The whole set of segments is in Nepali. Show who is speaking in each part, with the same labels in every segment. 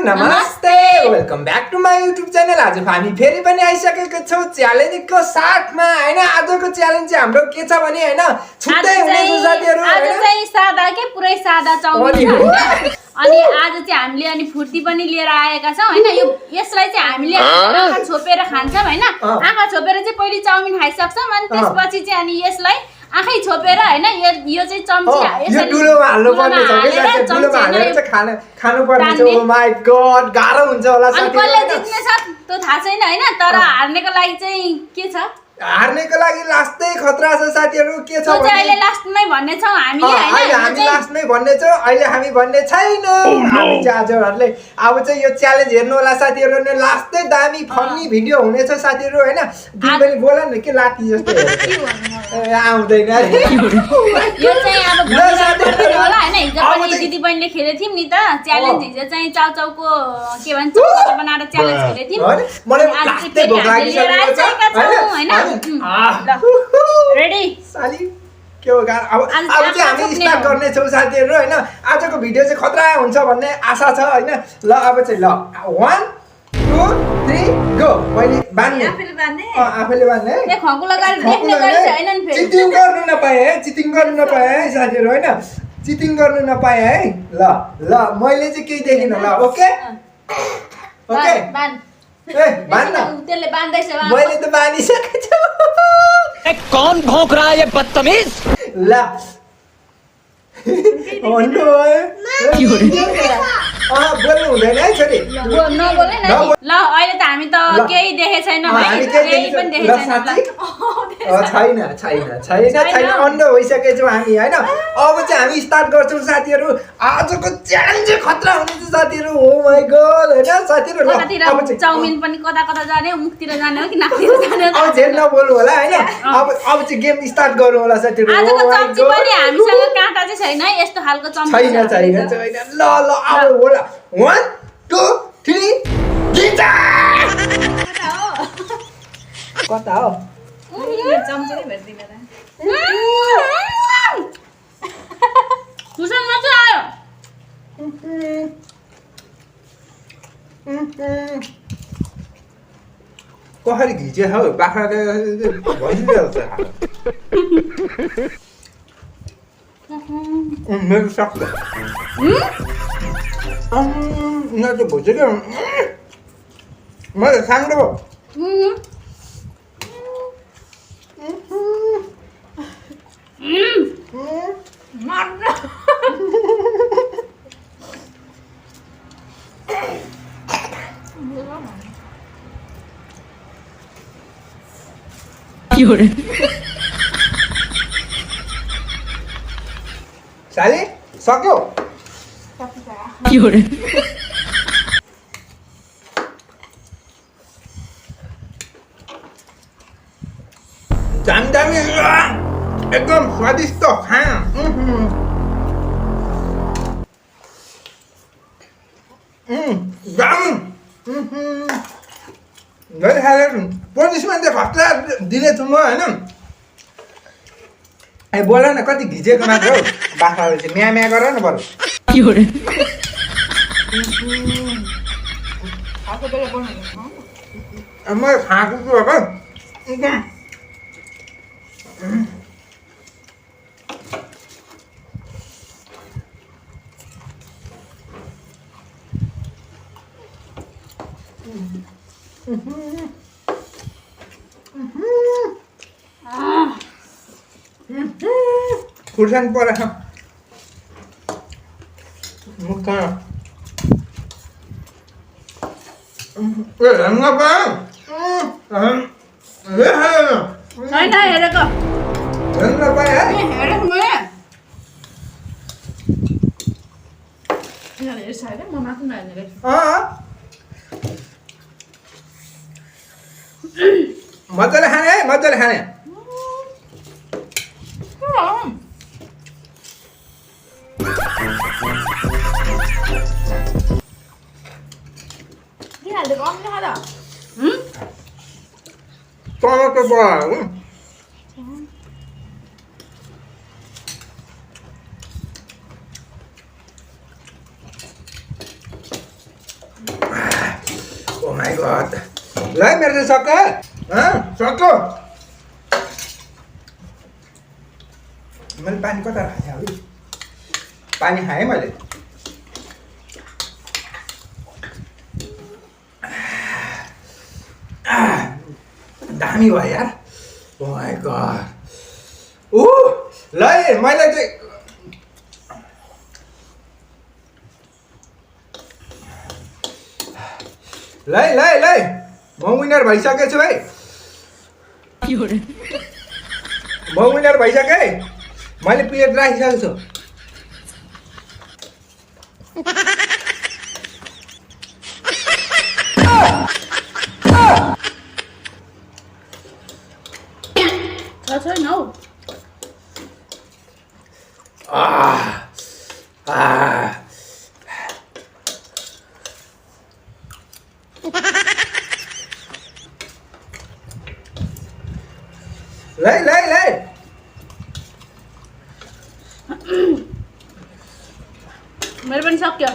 Speaker 1: नमस्ते welcome back to my YouTube channel. आज हामी फेरि पनि आइसकेको छौँ च्यालेन्जको साथमा हैन। आजको च्यालेन्ज चाहिँ हाम्रो के छ भने हैन छुट्टै हुनेछ साथीहरु।
Speaker 2: आज चाहिँ सादा के पुरै सादा चाउमिन छ अनि आज चाहिँ हामीले अनि फुर्ती पनि लिएर आएका छौं हैन। यसलाई चाहिँ हामीले आँखा छोपेर खान्छौं हैन। आँखा छोपेर चाहिँ पहिले चाउमिन खाइसक्छौं अनि त्यसपछि चाहिँ अनि यसलाई आँखै छोपेर हैन यो चाहिँ चम्ची
Speaker 1: यसरी ठुलोमा हाल्नु पर्ने छ के साथी, ठुलोमा हालेर चाहिँ खानु पर्ने छ। ओ माय गॉड गाह्रो हुन्छ होला साथी।
Speaker 2: अनि कसले जित्ने छ त्यो थाहा छैन हैन, तर हार्नेको लागि चाहिँ के छ,
Speaker 1: हार्नेको लागि लास्टै खतरा छ साथीहरु। के छ
Speaker 2: भने अहिले लास्टमै भन्ने छौ हामी हैन।
Speaker 1: हामी लास्टमै भन्ने छौ, अहिले हामी भन्ने छैन। हामी चाहिँ आजहरुले अब चाहिँ यो च्यालेन्ज हेर्नु होला साथीहरु। ने लास्टै दामी फन्नी भिडियो हुनेछ साथीहरु हैन। दिन पनि बोला न के लाठी जस्तो आउँदैन
Speaker 2: यो चाहिँ अब भन्नु होला हैन। हिजो पनि दिदी बहिनीले खेले थियौ नि त च्यालेन्ज। हिजो चाहिँ चाउचाउको के भन्छ चौका बनाएर च्यालेन्ज खेले थियौ।
Speaker 1: मलाई लास्टै भोक लागिसकेको छ
Speaker 2: हैन। रेडी
Speaker 1: साली के हो गाह्रो। अब चाहिँ हामी स्टार्ट गर्ने छौँ साथीहरु हैन। आजको भिडियो चाहिँ खतरा हुन्छ भन्ने आशा छ हैन। ल अब चाहिँ ल 1 2 3 गो। मैले बान्ने आफैले बान्ने
Speaker 2: ए खङ्गु लगाएर देख्ने गरी छैन नि। फेरि
Speaker 1: चिटिङ गर्नु नपाए है, चिटिङ गर्नु नपाए है साथीहरु हैन। चिटिङ गर्नु नपाए है। ल ल मैले चाहिँ केही देखिन। ल ओके ओके
Speaker 2: बान
Speaker 1: ए बान्न
Speaker 2: त्यसले बान्दैछ।
Speaker 1: मैले त बानिसकेको छु।
Speaker 3: ए कौन भौंक रहा है ये बदतमीज।
Speaker 1: ल भन्नु बोल्नु हुँदैन है छोरी।
Speaker 2: नबोले न। ल अहिले त हामी त केही देखे छैन है, केही पनि देखे छैन।
Speaker 1: छैन अन्ध भइसकेको छौँ हामी हैन। अब चाहिँ हामी स्टार्ट गर्छौँ साथीहरु। आजको च्यालेन्ज चाहिँ खतरा हुनेछ साथीहरु। ओ माय गॉड हैन साथीहरु। ल अब चाहिँ
Speaker 2: चाउमिन पनि कता कता जाने हो, मुखतिर जाने हो कि नाकतिर जाने हो।
Speaker 1: अब झेल नबोल्नु होला हैन। अब चाहिँ गेम स्टार्ट गर्नु होला साथीहरु।
Speaker 2: आजको चम्ची पनि हामीसँग काँटा चाहिँ छैन है, यस्तो खालको चम्ची
Speaker 1: छैन। ल ल अब होला 1 2 3 गिटा कता हो
Speaker 2: चम्ची नै भेट्दिन र। खुसन मजा आयो।
Speaker 1: कसरी घिचे हौ बाख्राले भइरहेको छ। मेरो सक्छ यहाँ चाहिँ भुजेको मैले साङ्लो साली सक्यो। दामी एकदम स्वादिष्ट खाना। धेरै खाएर पनिसमेन्ट चाहिँ खतरा दिनेछु म हैन। ए बोल न कति घिचेको मात्र हौ बाख्राले चाहिँ म्या म्या गर न बरु। म खाएको छु अब एकदम खुर्सानी परेछ मुखमा। ए हेर्न पाएँ
Speaker 2: हैन हेरेको
Speaker 1: हेर्न पाएँ है।
Speaker 2: हेरेको मैले म मात्र नहेर्ने।
Speaker 1: मजाले खाने है, मजाले खाने। टमाटर पकाएको गॉड ल मेरो चाहिँ सक्यो सक्यो मैले पानी कता राखेँ है पानी खाएँ मैले दामी भयो यार ओ माय गॉड ऊ ल मैले चाहिँ ल म विनर भइसकेको छु है म विनर भइसकेँ मैले प्लेट राखिसकेको छु
Speaker 2: छैन हौ
Speaker 1: ल
Speaker 2: मेरो पनि सक्यो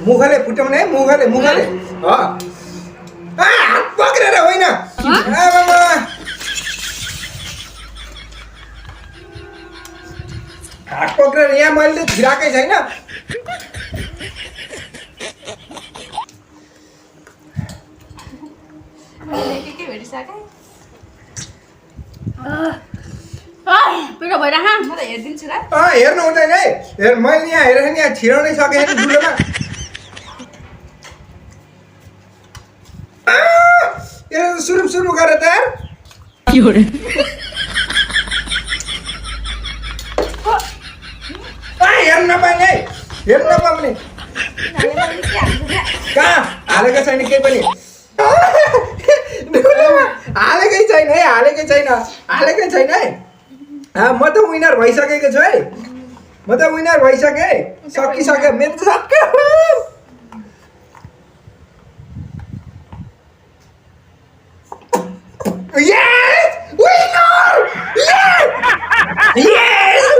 Speaker 1: मुखले फुटाउने मुखले हात पक्रेर होइन हात पक्रेर यहाँ मैले धिराकै छैन
Speaker 2: पिरो भइराख म त हेरिदिन्छु ल
Speaker 1: हेर्नु हुँदैन है मैले यहाँ हेरेर नि यहाँ छिराउनै सकेँ दुलोमा सुरु गरेँ त यार हेर्नु नपाउने है हेर्नु नपाउने कहाँ हालेको छैन केही पनि हालेकै छैन है म त विनर भइसकेको छु है म त विनर भइसकेँ सकिसक्यो मेरो त सक्यो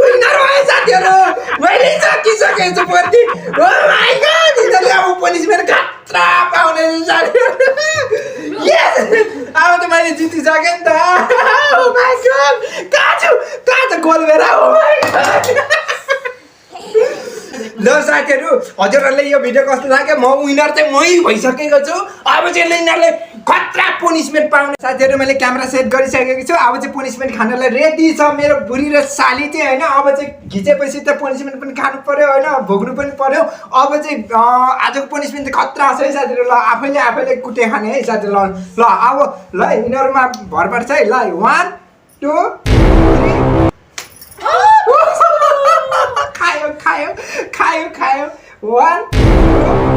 Speaker 1: विनर भयो साथीहरू मैले सकिसकेको छु पर्ति ओ माय गॉड यिनीहरूले अब पनिसमेन्ट खतरा पाउने साथीहरू यस अब त मैले जितिसकेँ नि त ओ माय गॉड कहाँ छ गोल मेरा ओ माय गॉड ल साथीहरू हजुरहरूले यो भिडियो कस्तो लाग्यो म विनर चाहिँ मै भइसकेको छु अब चाहिँ यिनीहरूले खतरा पनिसमेन्ट पाउने साथीहरू मैले क्यामेरा सेट गरिसकेको छु अब चाहिँ पनिसमेन्ट खानलाई रेडी छ मेरो बुढी र साली चाहिँ होइन अब चाहिँ घिचेपछि त पनिसमेन्ट पनि खानु पर्यो होइन भोग्नु पनि पर्यो अब चाहिँ आजको पनिसमेन्ट चाहिँ खतरा छ है साथीहरू ल आफैले कुटे खाने है साथीहरू ल अब ल यिनीहरूमा भर पर्छ है ल 1 2 3 खायो 1 2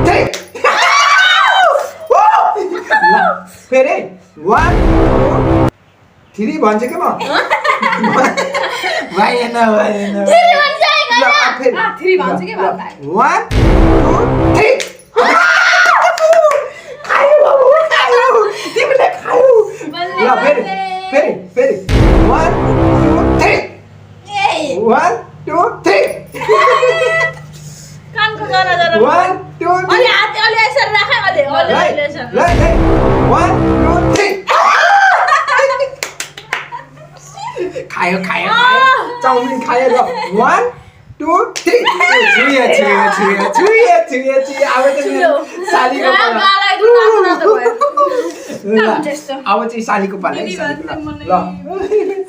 Speaker 1: 3 फेरि 1 2 3 भन्छ के म भएन
Speaker 2: 3 भन्छ के
Speaker 1: 1 2 3 खायो तिमीले खायो ल फेरि 1 2 3 1 2 3
Speaker 2: कानको गाना जरा
Speaker 1: 1 2 3
Speaker 2: अलि हात अलि यसरी राख अलि यसरी
Speaker 1: ल 1 2 3 खायो चाउमिन खायो ल 1 2 3 छुए अब चाहिँ सालीको पाला अब चाहिँ सालीको पाला है ल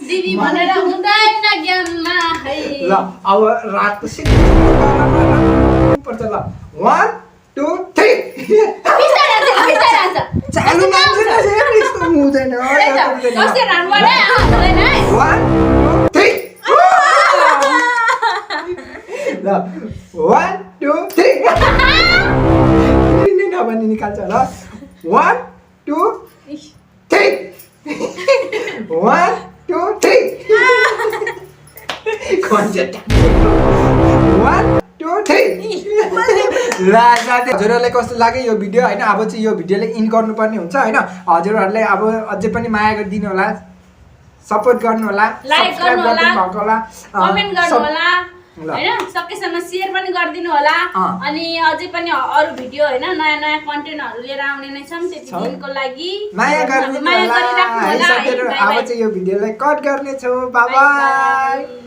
Speaker 2: दिदी भनेर हुँदैन ज्ञानमा है
Speaker 1: ल अब रातको पर्छ ल 1 2 3 चालु मान्छे यस्तो हुँदैन 1 2 3 ल 1 2 3 नभनी निकाल्छ ल 1 2 3 1 2 3 कन्सेप्ट 1 2 3 ल साथी हजुरहरूलाई कस्तो लाग्यो यो भिडियो होइन अब चाहिँ यो भिडियोले इन गर्नुपर्ने हुन्छ होइन हजुरहरूले अब अझै पनि माया गरिदिनु होला सपोर्ट गर्नु होला,
Speaker 2: लाइक
Speaker 1: सब्स्क्राइब
Speaker 2: गर्नु होला,
Speaker 1: गर्नु भएको होला,
Speaker 2: कमेन्ट गर्नु होला
Speaker 1: ल।
Speaker 2: हैन, सकेसम्म शेयर पनि गरिदिनु होला। अनि अझै पनि अरु भिडियो हैन नयाँ नयाँ कन्टेन्टहरु लिएर आउने नै छौं, त्यति दिनको लागि
Speaker 1: माया गरिदिनु होला।
Speaker 2: गरिराख्नु होला।
Speaker 1: अब चाहिँ यो भिडियोलाई कट गर्ने छौं। Bye bye.